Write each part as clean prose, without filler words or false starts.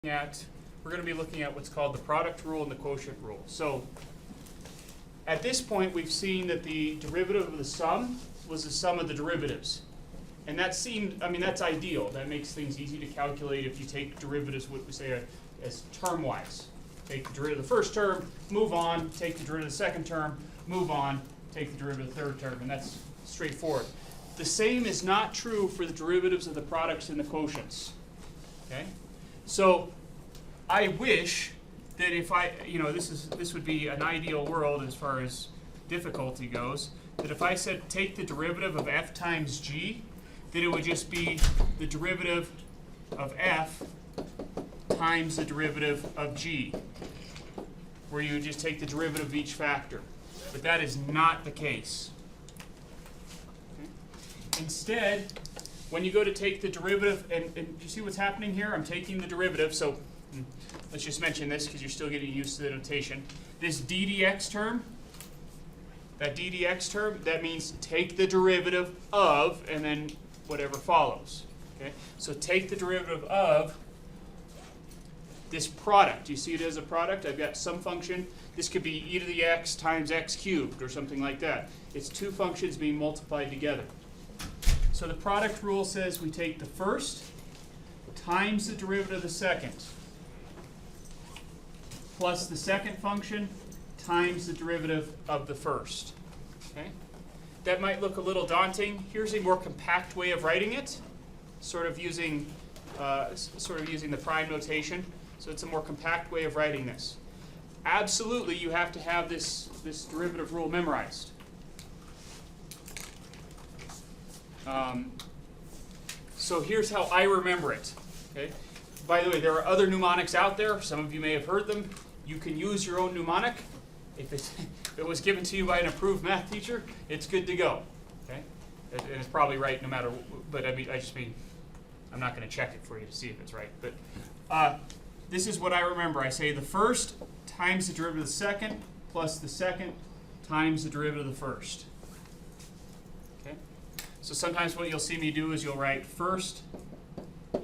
We're going to be looking at what's called the product rule and the quotient rule. So at this point, we've seen that the derivative of the sum was the sum of the derivatives. And that seemed, that's ideal. That makes things easy to calculate if you take derivatives, what we say as term-wise. Take the derivative of the first term, move on, take the derivative of the second term, move on, take the derivative of the third term, and that's straightforward. The same is not true for the derivatives of the products and the quotients. Okay? So I wish that if this would be an ideal world as far as difficulty goes, that if I said take the derivative of f times g, that it would just be the derivative of f times the derivative of g, where you would just take the derivative of each factor. But that is not the case. Okay. Instead, when you go to take the derivative, and you see what's happening here? I'm taking the derivative, so let's just mention this because you're still getting used to the notation. This d dx term, that means take the derivative of, and then whatever follows. Okay? So take the derivative of this product. You see it as a product? I've got some function. This could be e to the x times x cubed or something like that. It's two functions being multiplied together. So the product rule says we take the first times the derivative of the second plus the second function times the derivative of the first. Okay? That might look a little daunting. Here's a more compact way of writing it, sort of using the prime notation. So it's a more compact way of writing this. Absolutely, you have to have this derivative rule memorized. So here's how I remember it. Okay? By the way, there are other mnemonics out there. Some of you may have heard them. You can use your own mnemonic. If it was given to you by an approved math teacher, it's good to go. Okay? And it's probably right no matter. But I'm not going to check it for you to see if it's right. But this is what I remember. I say the first times the derivative of the second plus the second times the derivative of the first. Okay? So sometimes what you'll see me do is you'll write first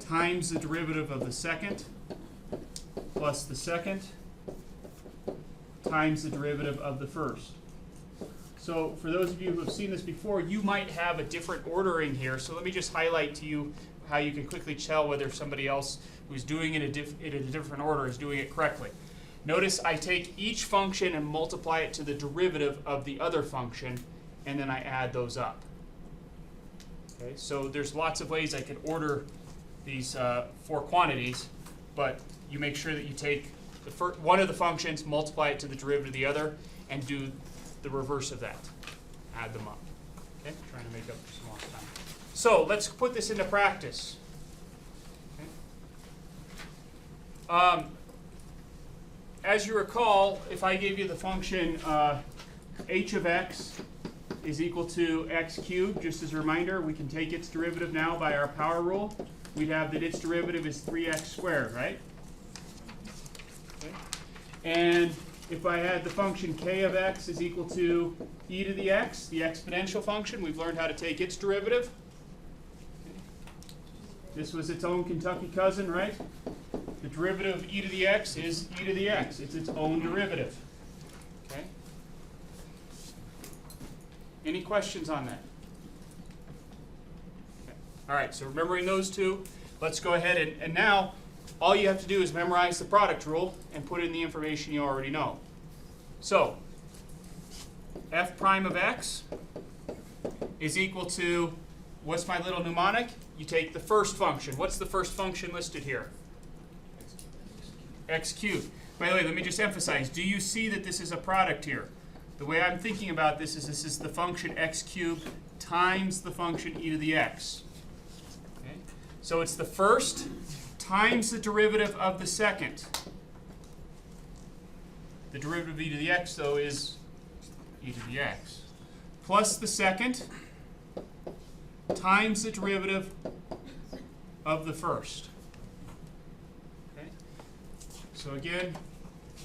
times the derivative of the second plus the second times the derivative of the first. So for those of you who have seen this before, you might have a different ordering here. So let me just highlight to you how you can quickly tell whether somebody else who's doing it in a different order is doing it correctly. Notice I take each function and multiply it to the derivative of the other function, and then I add those up. Okay, so there's lots of ways I can order these four quantities, but you make sure that you take one of the functions, multiply it to the derivative of the other, and do the reverse of that. Add them up. Okay, trying to make up for some lost time. So let's put this into practice. Okay. As you recall, if I gave you the function h of x is equal to x cubed, just as a reminder, we can take its derivative now by our power rule. We'd have that its derivative is 3x squared, right? Okay. And if I had the function k of x is equal to e to the x, the exponential function, we've learned how to take its derivative. Okay. This was its own Kentucky cousin, right? The derivative of e to the x is e to the x. It's its own derivative. Okay? Any questions on that? Okay. All right, so remembering those two, let's go ahead and now all you have to do is memorize the product rule and put in the information you already know. So, f prime of x is equal to, what's my little mnemonic? You take the first function. What's the first function listed here? X cubed. By the way, let me just emphasize, do you see that this is a product here? The way I'm thinking about this is the function x cubed times the function e to the x. Okay? So it's the first times the derivative of the second. The derivative of e to the x, though, is e to the x. Plus the second times the derivative of the first. Okay? So again,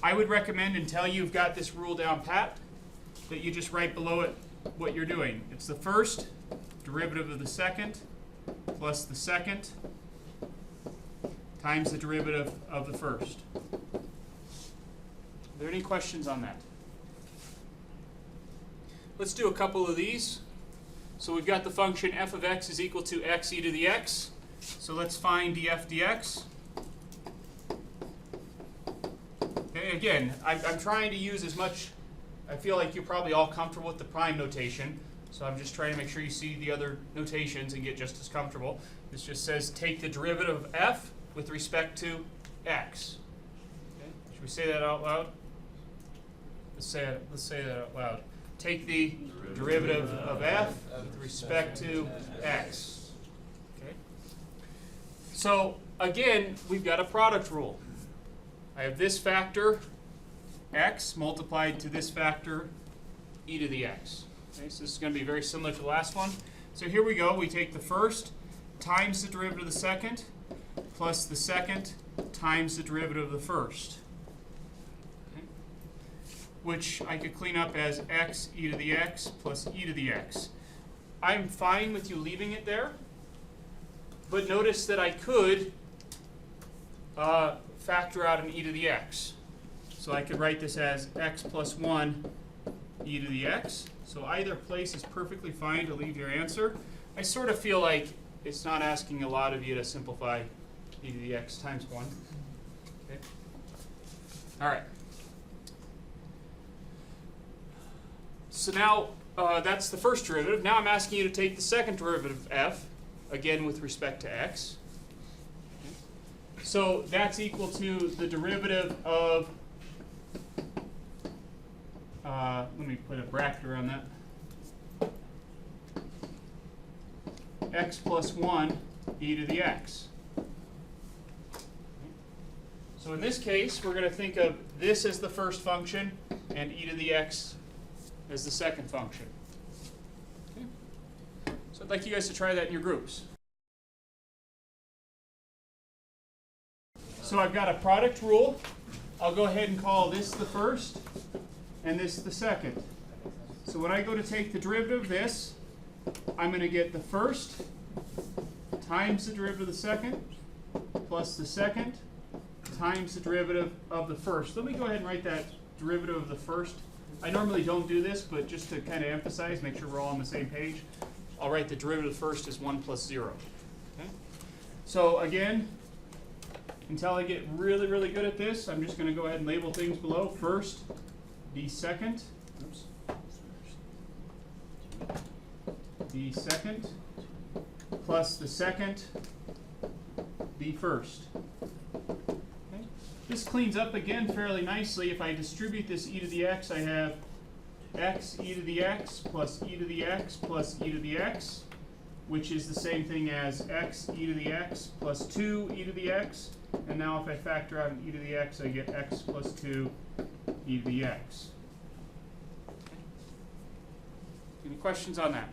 I would recommend, until you've got this rule down pat, that you just write below it what you're doing. It's the first derivative of the second plus the second times the derivative of the first. Are there any questions on that? Let's do a couple of these. So we've got the function f of x is equal to x e to the x. So let's find df dx. Okay, again, I'm trying to use as much, I feel like you're probably all comfortable with the prime notation. So I'm just trying to make sure you see the other notations and get just as comfortable. This just says take the derivative of f with respect to x. Okay. Should we say that out loud? Let's say that out loud. Take the derivative of f with respect to x. Okay. So again, we've got a product rule. I have this factor x multiplied to this factor e to the x. Okay, so this is going to be very similar to the last one. So here we go. We take the first times the derivative of the second plus the second times the derivative of the first. Okay, which I could clean up as x e to the x plus e to the x. I'm fine with you leaving it there, but notice that I could factor out an e to the x. So I could write this as x plus 1 e to the x. So either place is perfectly fine to leave your answer. I sort of feel like it's not asking a lot of you to simplify e to the x times 1. Okay. All right. So now that's the first derivative. Now I'm asking you to take the second derivative of f, again with respect to x. Okay. So that's equal to the derivative of, let me put a bracket around that, x plus 1 e to the x. So in this case, we're going to think of this as the first function and e to the x as the second function. Okay. So I'd like you guys to try that in your groups. So I've got a product rule. I'll go ahead and call this the first and this the second. So when I go to take the derivative of this, I'm going to get the first times the derivative of the second plus the second times the derivative of the first. Let me go ahead and write that derivative of the first. I normally don't do this, but just to kind of emphasize, make sure we're all on the same page, I'll write the derivative of the first as 1 plus 0. Okay? So again, until I get really, really good at this, I'm just going to go ahead and label things below. First, the second. Oops. The second plus the second, the first. Okay. This cleans up again fairly nicely. If I distribute this e to the x, I have x e to the x plus e to the x plus e to the x, which is the same thing as x e to the x plus 2 e to the x. And now if I factor out an e to the x, I get x plus 2 e to the x. Any questions on that?